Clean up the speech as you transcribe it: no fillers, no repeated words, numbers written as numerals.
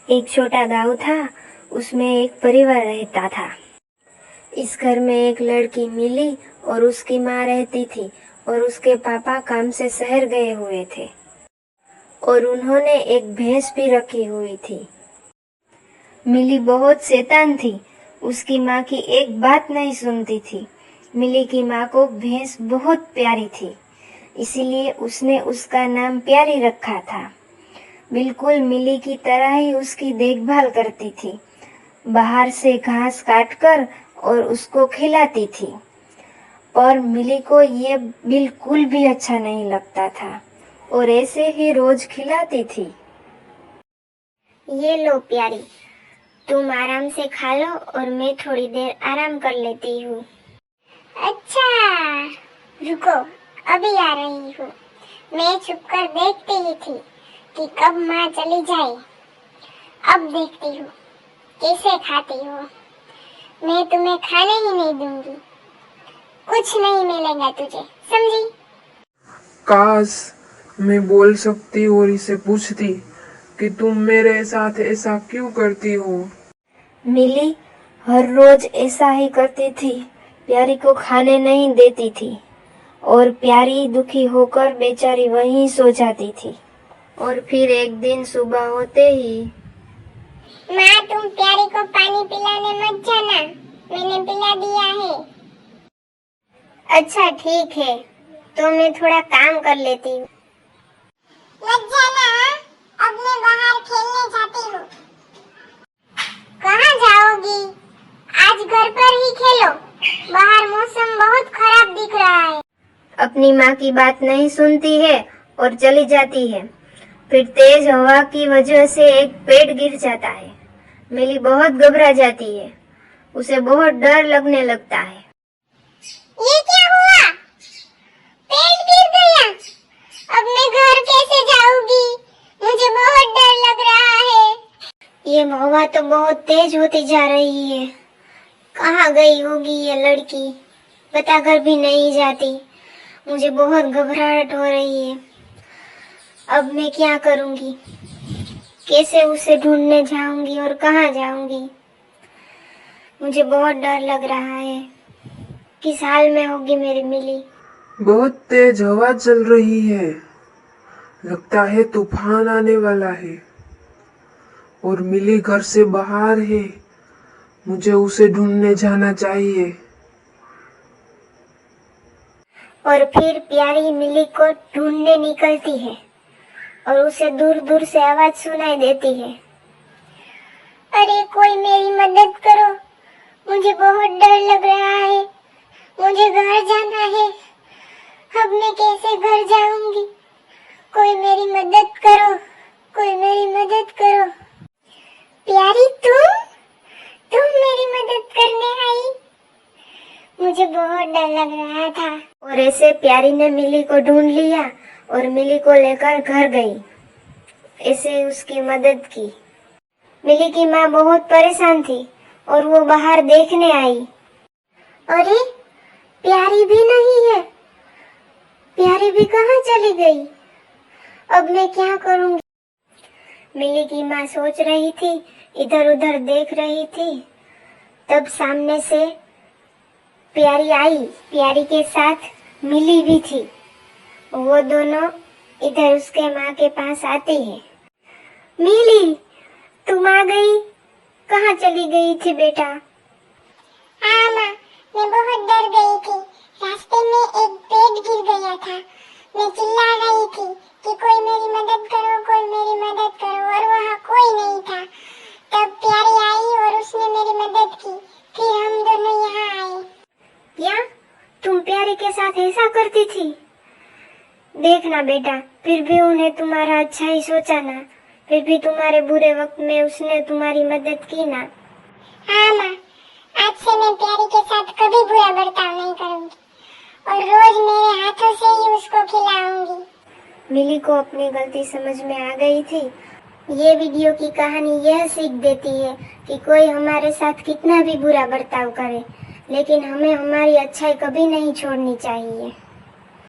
एक छोटा गांव था, उसमें एक परिवार रहता था। इस घर में एक लड़की मिली और उसकी माँ रहती थी और उसके पापा काम से शहर गए हुए थे और उन्होंने एक भैंस भी रखी हुई थी। मिली बहुत शैतान थी, उसकी माँ की एक बात नहीं सुनती थी। मिली की माँ को भैंस बहुत प्यारी थी, इसीलिए उसने उसका नाम प्यारी रखा था। बिल्कुल मिली की तरह ही उसकी देखभाल करती थी। बाहर से घास काटकर और उसको खिलाती थी, पर मिली को ये बिल्कुल भी अच्छा नहीं लगता था और ऐसे ही रोज खिलाती थी। ये लो प्यारी, तुम आराम से खा लो और मैं थोड़ी देर आराम कर लेती हूँ। अच्छा, रुको, अभी आ रही हूँ। मैं छुपकर देखती ही थी कि कब माँ चली जाए। अब देखती हूँ कैसे खाती हो। मैं तुम्हें खाने ही नहीं दूंगी, कुछ नहीं मिलेगा तुझे, समझी? काश मैं बोल सकती और इसे पूछती कि तुम मेरे साथ ऐसा क्यों करती हो। मिली हर रोज ऐसा ही करती थी, प्यारी को खाने नहीं देती थी और प्यारी दुखी होकर बेचारी वहीं सो जाती थी। और फिर एक दिन सुबह होते ही, माँ तुम प्यारी को पानी पिलाने मत जाना, मैंने पिला दिया है। अच्छा ठीक है, तो मैं थोड़ा काम कर लेती हूँ। मत जाना, अब मैं बाहर खेलने जाती हूँ। कहाँ जाओगी? आज घर पर ही खेलो, बाहर मौसम बहुत खराब दिख रहा है। अपनी माँ की बात नहीं सुनती है और चली जाती है। फिर तेज हवा की वजह से एक पेड़ गिर जाता है। मिली बहुत घबरा जाती है, उसे बहुत डर लगने लगता है। ये क्या हुआ? पेड़ गिर गया। अब मैं घर कैसे जाऊंगी? मुझे बहुत डर लग रहा है। ये हवा तो बहुत तेज होती जा रही है। कहाँ गई होगी ये लड़की? बताकर भी नहीं जाती। मुझे बहुत घबराहट हो रही है। अब मैं क्या करूंगी? कैसे उसे ढूंढने जाऊंगी और कहाँ जाऊंगी? मुझे बहुत डर लग रहा है। किस हाल में होगी मेरी मिली? बहुत तेज हवा चल रही है, लगता है तूफान आने वाला है और मिली घर से बाहर है। मुझे उसे ढूंढने जाना चाहिए। और फिर प्यारी मिली को ढूंढने निकलती है और उसे दूर दूर से आवाज सुनाई देती है। अरे कोई मेरी मदद करो, मुझे बहुत डर लग रहा है, मुझे घर जाना है। अब मैं कैसे घर जाऊंगी? कोई मेरी मदद करो, कोई मेरी मदद करो। प्यारी तुम मेरी मदद करने आई? मुझे बहुत डर लग रहा था। और ऐसे प्यारी ने मिली को ढूंढ लिया और मिली को लेकर घर गई। ऐसे उसकी मदद की। मिली की माँ बहुत परेशान थी और वो बाहर देखने आई। अरे प्यारी भी नहीं है, प्यारी भी कहाँ चली गई? अब मैं क्या करूंगी? मिली की माँ सोच रही थी, इधर उधर देख रही थी। तब सामने से प्यारी आई। प्यारी के साथ मिली भी थी। वो दोनों इधर उसके माँ के पास आती है। मिली, तुम आ गई? कहाँ चली गई थी बेटा? हाँ माँ, मैं बहुत डर गई थी। रास्ते में एक पेड़ गिर गया था। मैं चिल्ला रही थी कि कोई मेरी मदद करो, कोई मेरी मदद करो, और वहाँ कोई नहीं था। तब प्यारी आई और उसने मेरी मदद की। फिर हम दोनों यहाँ आए। क्या तुम प्यारी के साथ ऐसा करती थी? देखना बेटा, फिर भी उन्हें तुम्हारा अच्छा ही सोचा ना। फिर भी तुम्हारे बुरे वक्त में उसने तुम्हारी मदद की ना। हाँ माँ, आज से मैं प्यारी के साथ कभी बुरा बर्ताव नहीं करूँगी और रोज मेरे हाथों से ही उसको खिलाऊंगी। मिली को अपनी गलती समझ में आ गई थी। ये वीडियो की कहानी यह सीख देती है कि कोई हमारे साथ कितना भी बुरा बर्ताव करे, लेकिन हमें हमारी अच्छाई कभी नहीं छोड़नी चाहिए।